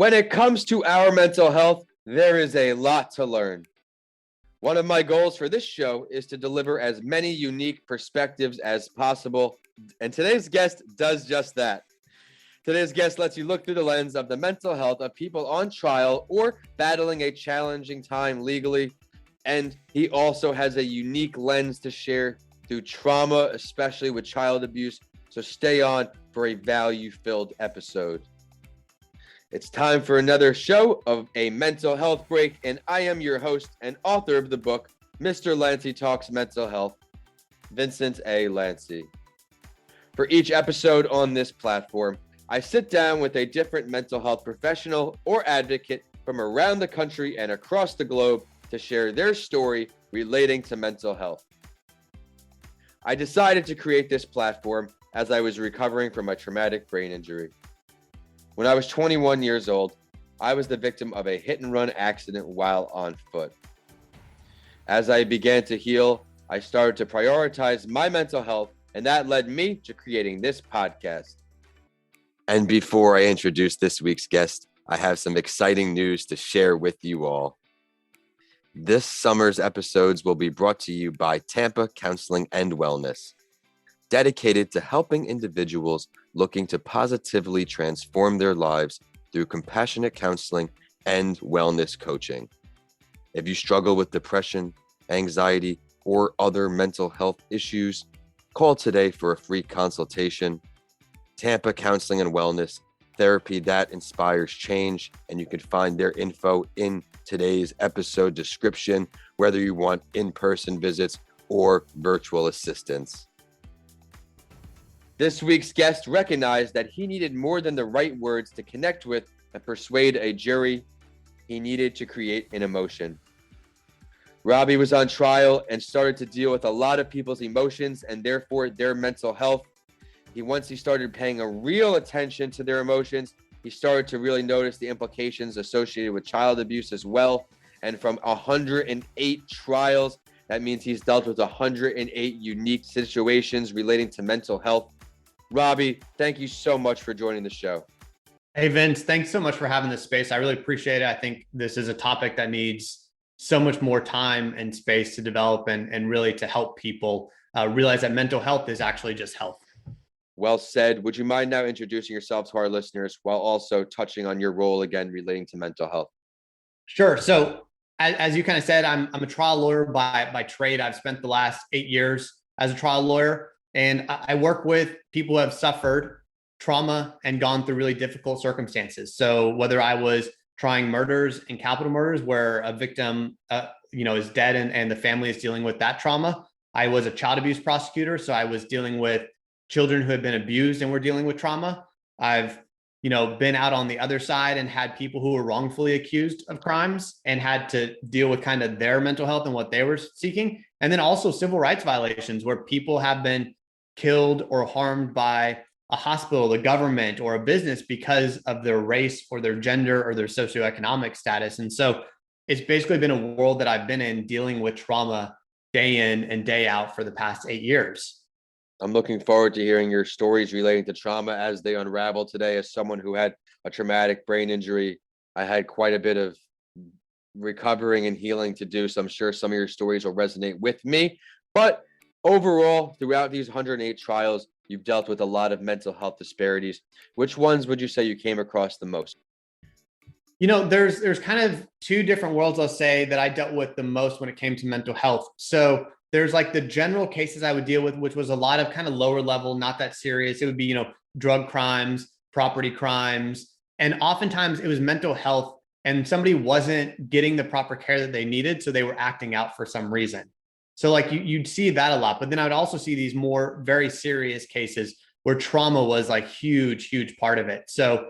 When it comes to our mental health, there is a lot to learn. One of my goals for this show is to deliver as many unique perspectives as possible, and today's guest does just that. Today's guest lets you look through the lens of the mental health of people on trial or battling a challenging time legally, and he also has a unique lens to share through trauma, especially with child abuse, so stay on for a value-filled episode. It's time for another show of a mental health break, and I am your host and author of the book, Mr. Lancey Talks Mental Health, Vincent A. Lancey. For each episode on this platform, I sit down with a different mental health professional or advocate from around the country and across the globe to share their story relating to mental health. I decided to create this platform as I was recovering from a traumatic brain injury. When I was 21 years old, I was the victim of a hit-and-run accident while on foot. As I began to heal, I started to prioritize my mental health, and that led me to creating this podcast. And before I introduce this week's guest, I have some exciting news to share with you all. This summer's episodes will be brought to you by Tampa Counseling and Wellness, dedicated to helping individuals looking to positively transform their lives through compassionate counseling and wellness coaching. If you struggle with depression, anxiety, or other mental health issues, call today for a free consultation. Tampa Counseling and Wellness, therapy that inspires change, and you can find their info in today's episode description, whether you want in-person visits or virtual assistance. This week's guest recognized that he needed more than the right words to connect with and persuade a jury. He needed to create an emotion. Robbie was on trial and started to deal with a lot of people's emotions and therefore their mental health. Once he started paying a real attention to their emotions, he started to really notice the implications associated with child abuse as well. And from 108 trials, that means he's dealt with 108 unique situations relating to mental health. Robbie, thank you so much for joining the show. Hey, Vince, thanks so much for having this space. I really appreciate it. I think this is a topic that needs so much more time and space to develop and really to help people realize that mental health is actually just health. Well said. Would you mind now introducing yourself to our listeners while also touching on your role again relating to mental health? Sure. So as you kind of said, I'm a trial lawyer by trade. I've spent the last 8 years as a trial lawyer. And I work with people who have suffered trauma and gone through really difficult circumstances. So whether I was trying murders and capital murders where a victim, is dead and the family is dealing with that trauma. I was a child abuse prosecutor. So I was dealing with children who had been abused and were dealing with trauma. I've, been out on the other side and had people who were wrongfully accused of crimes and had to deal with kind of their mental health and what they were seeking. And then also civil rights violations where people have been killed or harmed by a hospital, the government, or a business because of their race or their gender or their socioeconomic status. And so it's basically been a world that I've been in dealing with trauma day in and day out for the past 8 years. I'm looking forward to hearing your stories relating to trauma as they unravel today. As someone who had a traumatic brain injury, I had quite a bit of recovering and healing to do. So I'm sure some of your stories will resonate with me. But overall, throughout these 108 trials, you've dealt with a lot of mental health disparities. Which ones would you say you came across the most? There's kind of two different worlds, I'll say, that I dealt with the most when it came to mental health. So there's like the general cases I would deal with, which was a lot of kind of lower level, not that serious. It would be, drug crimes, property crimes. And oftentimes it was mental health and somebody wasn't getting the proper care that they needed. So they were acting out for some reason. So like you'd see that a lot, but then I would also see these more very serious cases where trauma was like huge part of it. So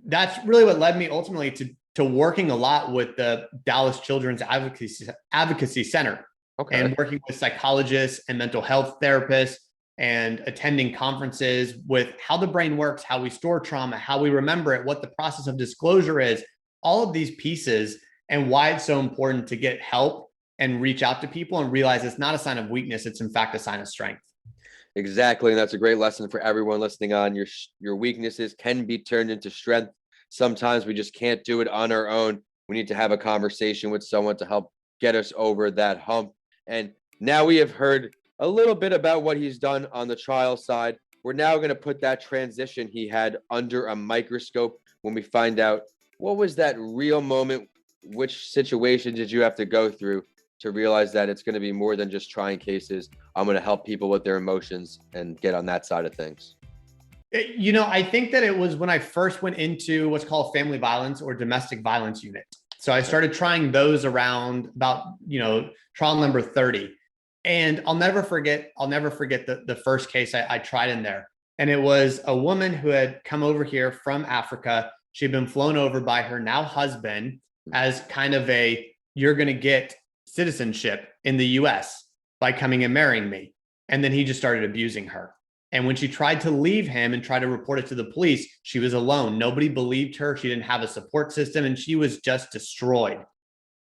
that's really what led me ultimately to working a lot with the Dallas Children's Advocacy Center. Okay. And working with psychologists and mental health therapists and attending conferences with how the brain works, how we store trauma, how we remember it, what the process of disclosure is, all of these pieces and why it's so important to get help and reach out to people and realize it's not a sign of weakness. It's in fact a sign of strength. Exactly. And that's a great lesson for everyone listening on. Your weaknesses can be turned into strength. sometimes we just can't do it on our own. We need to have a conversation with someone to help get us over that hump. And now we have heard a little bit about what he's done on the trial side. We're now going to put that transition he had under a microscope when we find out what was that real moment, which situation did you have to go through to realize that it's going to be more than just trying cases. I'm going to help people with their emotions and get on that side of things. I think that it was when I first went into what's called family violence or domestic violence unit. So I started trying those around about, trial number 30. And I'll never forget the first case I tried in there. And it was a woman who had come over here from Africa. She'd been flown over by her now husband as kind of you're going to get citizenship in the US by coming and marrying me. And then he just started abusing her. And when she tried to leave him and try to report it to the police, she was alone. Nobody believed her. She didn't have a support system and she was just destroyed.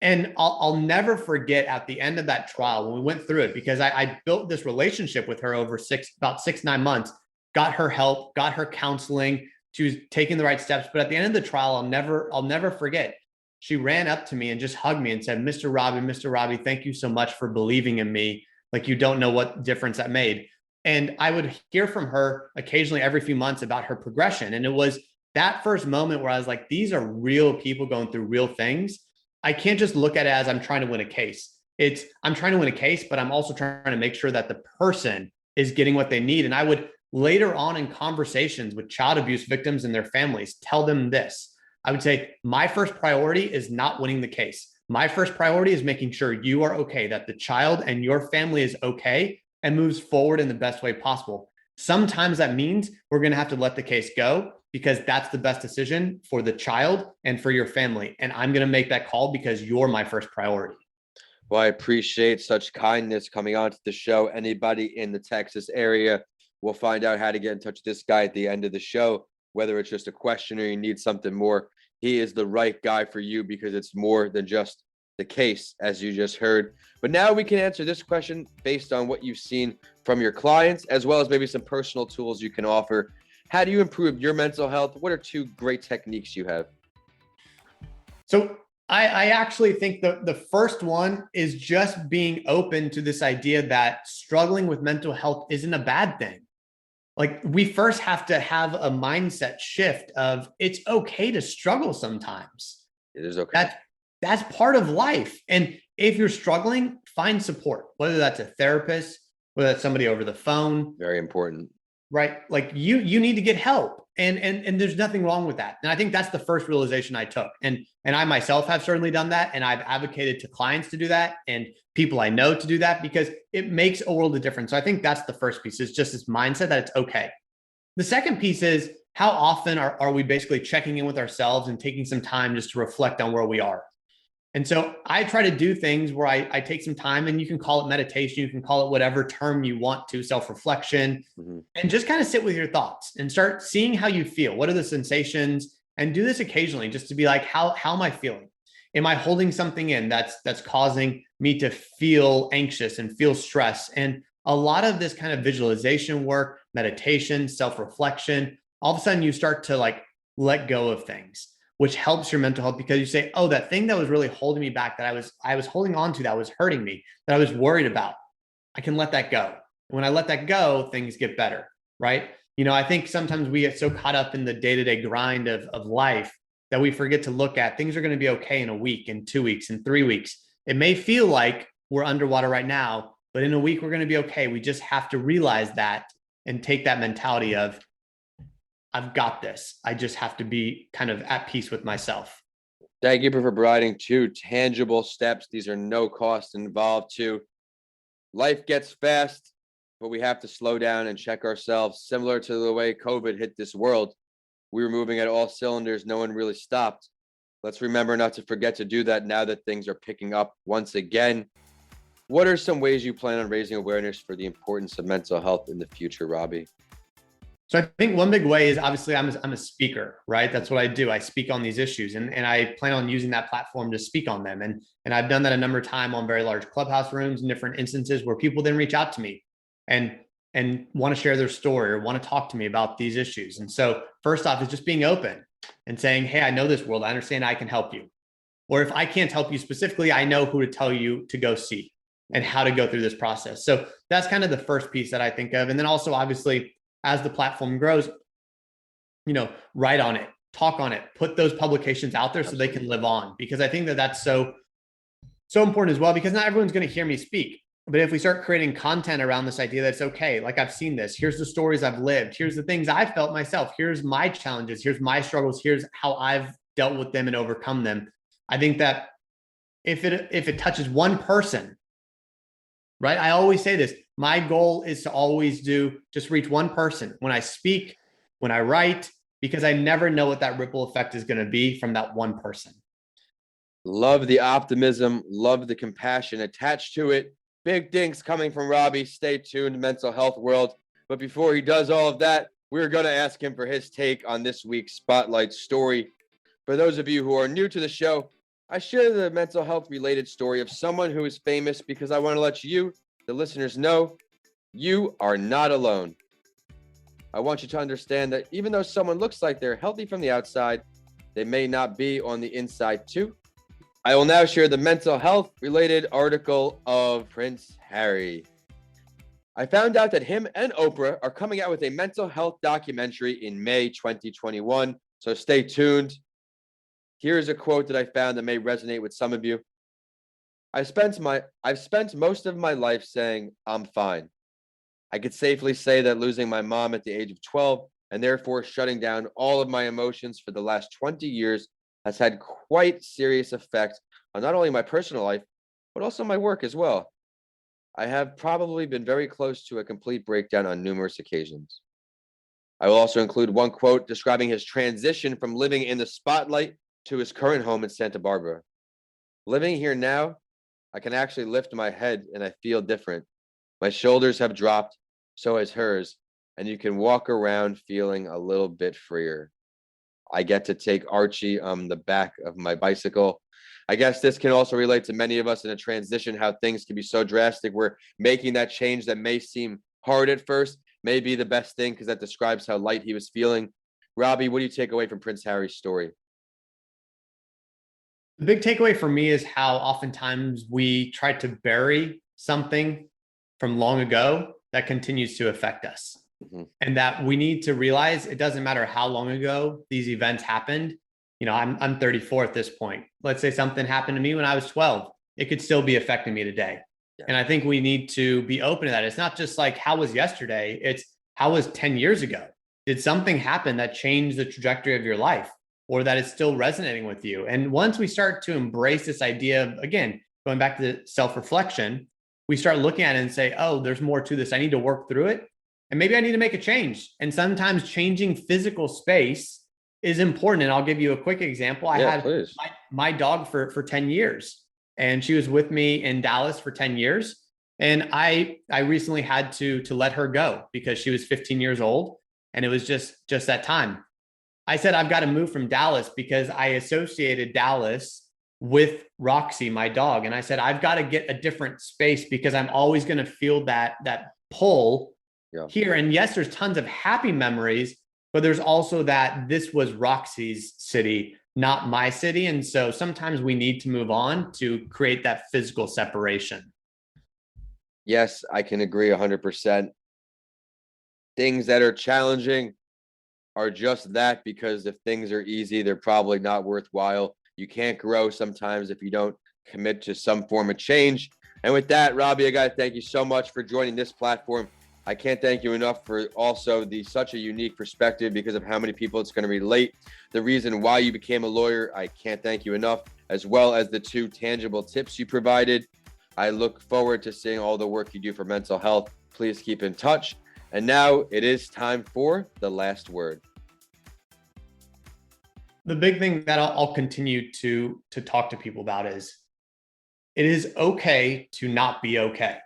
And I'll never forget at the end of that trial when we went through it, because I built this relationship with her over about 6-9 months, got her help, got her counseling. She was taking the right steps. But at the end of the trial, I'll never forget. She ran up to me and just hugged me and said, Mr. Robbie, thank you so much for believing in me. Like, you don't know what difference that made. And I would hear from her occasionally every few months about her progression. And it was that first moment where I was like, these are real people going through real things. I can't just look at it as I'm trying to win a case. I'm trying to win a case, but I'm also trying to make sure that the person is getting what they need. And I would later on in conversations with child abuse victims and their families, tell them this. I would say, my first priority is not winning the case. My first priority is making sure you are okay, that the child and your family is okay and moves forward in the best way possible. Sometimes that means we're going to have to let the case go because that's the best decision for the child and for your family. And I'm going to make that call because you're my first priority. Well, I appreciate such kindness coming onto the show. Anybody in the Texas area will find out how to get in touch with this guy at the end of the show, whether it's just a question or you need something more. He is the right guy for you because it's more than just the case, as you just heard. But now we can answer this question based on what you've seen from your clients, as well as maybe some personal tools you can offer. How do you improve your mental health? What are 2 great techniques you have? So I actually think the first one is just being open to this idea that struggling with mental health isn't a bad thing. Like, we first have to have a mindset shift of it's okay to struggle sometimes. It is okay. That's part of life. And if you're struggling, find support, whether that's a therapist, whether that's somebody over the phone. Very important. Right? Like, you need to get help. And there's nothing wrong with that. And I think that's the first realization I took. And I myself have certainly done that. And I've advocated to clients to do that and people I know to do that because it makes a world of difference. So I think that's the first piece, is just this mindset that it's okay. The second piece is, how often are we basically checking in with ourselves and taking some time just to reflect on where we are? And so I try to do things where I take some time, and you can call it meditation, you can call it whatever term you want to, self-reflection, and just kind of sit with your thoughts and start seeing how you feel. What are the sensations? And do this occasionally just to be like, how am I feeling? Am I holding something in that's causing me to feel anxious and feel stress? And a lot of this kind of visualization work, meditation, self-reflection, all of a sudden you start to like let go of things, which helps your mental health, because you say, oh, that thing that was really holding me back, that I was holding on to, that was hurting me, that I was worried about, I can let that go. And when I let that go, things get better, right? I think sometimes we get so caught up in the day-to-day grind of life that we forget to look at things are going to be okay in a week, in 2 weeks, in 3 weeks. It may feel like we're underwater right now, but in a week, we're going to be okay. We just have to realize that and take that mentality of, I've got this. I just have to be kind of at peace with myself. Thank you for providing 2 tangible steps. These are no cost involved too. Life gets fast, but we have to slow down and check ourselves. Similar to the way COVID hit this world, we were moving at all cylinders. No one really stopped. Let's remember not to forget to do that now that things are picking up once again. What are some ways you plan on raising awareness for the importance of mental health in the future, Robbie? So I think one big way is, obviously I'm a speaker, right? That's what I do. I speak on these issues, and I plan on using that platform to speak on them. And I've done that a number of times on very large clubhouse rooms and different instances where people then reach out to me and want to share their story or want to talk to me about these issues. And so first off is just being open. and saying, hey, I know this world. I understand I can help you. Or if I can't help you specifically, I know who to tell you to go see and how to go through this process. So that's kind of the first piece that I think of. And then also, obviously, as the platform grows, write on it, talk on it, put those publications out there so they can live on. Because I think that that's so important as well, because not everyone's going to hear me speak. But if we start creating content around this idea that it's okay, like I've seen this, here's the stories I've lived, here's the things I've felt myself, here's my challenges, here's my struggles, here's how I've dealt with them and overcome them. I think that if it touches one person, right? I always say this, my goal is to always just reach one person when I speak, when I write, because I never know what that ripple effect is going to be from that one person. Love the optimism, love the compassion attached to it. Big things coming from Robbie. Stay tuned, mental health world. But before he does all of that, we're going to ask him for his take on this week's Spotlight story. For those of you who are new to the show, I share the mental health related story of someone who is famous because I want to let you, the listeners, know you are not alone. I want you to understand that even though someone looks like they're healthy from the outside, they may not be on the inside too. I will now share the mental health related article of Prince Harry. I found out that him and Oprah are coming out with a mental health documentary in May 2021, so stay tuned. Here's a quote that I found that may resonate with some of you. I've spent most of my life saying, I'm fine. I could safely say that losing my mom at the age of 12 and therefore shutting down all of my emotions for the last 20 years has had quite serious effect on not only my personal life, but also my work as well. I have probably been very close to a complete breakdown on numerous occasions. I will also include one quote describing his transition from living in the spotlight to his current home in Santa Barbara. Living here now, I can actually lift my head and I feel different. My shoulders have dropped, so has hers, and you can walk around feeling a little bit freer. I get to take Archie on the back of my bicycle. I guess this can also relate to many of us in a transition, how things can be so drastic. We're making that change that may seem hard at first, may be the best thing because that describes how light he was feeling. Robbie, what do you take away from Prince Harry's story? The big takeaway for me is how oftentimes we try to bury something from long ago that continues to affect us. Mm-hmm. And that we need to realize it doesn't matter how long ago these events happened. I'm 34 at this point. Let's say something happened to me when I was 12. It could still be affecting me today. Yeah. And I think we need to be open to that. It's not just like, how was yesterday? It's how was 10 years ago? Did something happen that changed the trajectory of your life, or that is still resonating with you? And once we start to embrace this idea of, again, going back to the self-reflection, we start looking at it and say, oh, there's more to this. I need to work through it. And maybe I need to make a change. And sometimes changing physical space is important. And I'll give you a quick example. I had my dog for 10 years, and she was with me in Dallas for 10 years. And I recently had to let her go because she was 15 years old. And it was just that time. I said, I've got to move from Dallas because I associated Dallas with Roxy, my dog. And I said, I've got to get a different space because I'm always going to feel that pull here. And yes, there's tons of happy memories, but there's also that this was Roxy's city, not my city. And so sometimes we need to move on to create that physical separation. Yes, I can agree 100%. Things that are challenging are just that, because if things are easy, they're probably not worthwhile. You can't grow sometimes if you don't commit to some form of change. And with that, Robbie, I got to thank you so much for joining this platform. I can't thank you enough for also such a unique perspective because of how many people it's going to relate. The reason why you became a lawyer, I can't thank you enough, as well as the 2 tangible tips you provided. I look forward to seeing all the work you do for mental health. Please keep in touch. And now it is time for the last word. The big thing that I'll continue to talk to people about is it is okay to not be okay.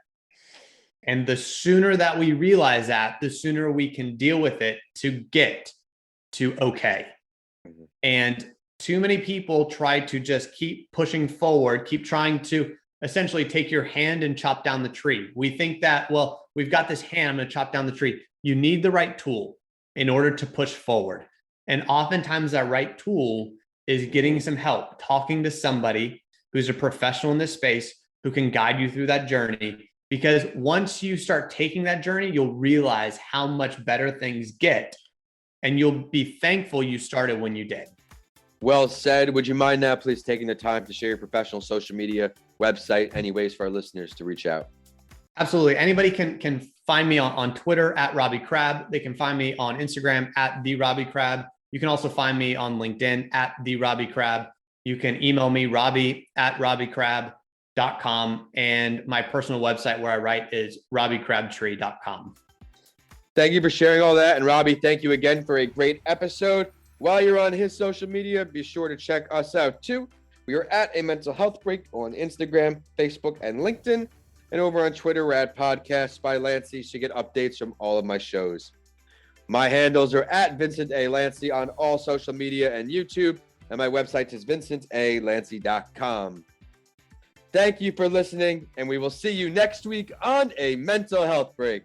And the sooner that we realize that, the sooner we can deal with it to get to okay. Mm-hmm. And too many people try to just keep pushing forward, keep trying to essentially take your hand and chop down the tree. We think that, well, we've got this hand, I'm going to chop down the tree. You need the right tool in order to push forward. And oftentimes that right tool is getting some help, talking to somebody who's a professional in this space who can guide you through that journey. Because once you start taking that journey, you'll realize how much better things get. And you'll be thankful you started when you did. Well said. Would you mind now, please, taking the time to share your professional social media, website, any ways for our listeners to reach out? Absolutely. Anybody can find me on Twitter at Robbie Crab. They can find me on Instagram at the Robbie Crab. You can also find me on LinkedIn at the Robbie Crab. You can email me, Robbie at RobbieCrab.com. And my personal website where I write is RobbieCrabtree.com. Thank you for sharing all that. And Robbie, thank you again for a great episode. While you're on his social media, be sure to check us out too. We are at A Mental Health Break on Instagram, Facebook, and LinkedIn. And over on Twitter, we're at Podcasts by Lancey, so you get updates from all of my shows. My handles are at Vincent A. Lancey on all social media and YouTube. And my website is vincentalancey.com. Thank you for listening, and we will see you next week on A Mental Health Break.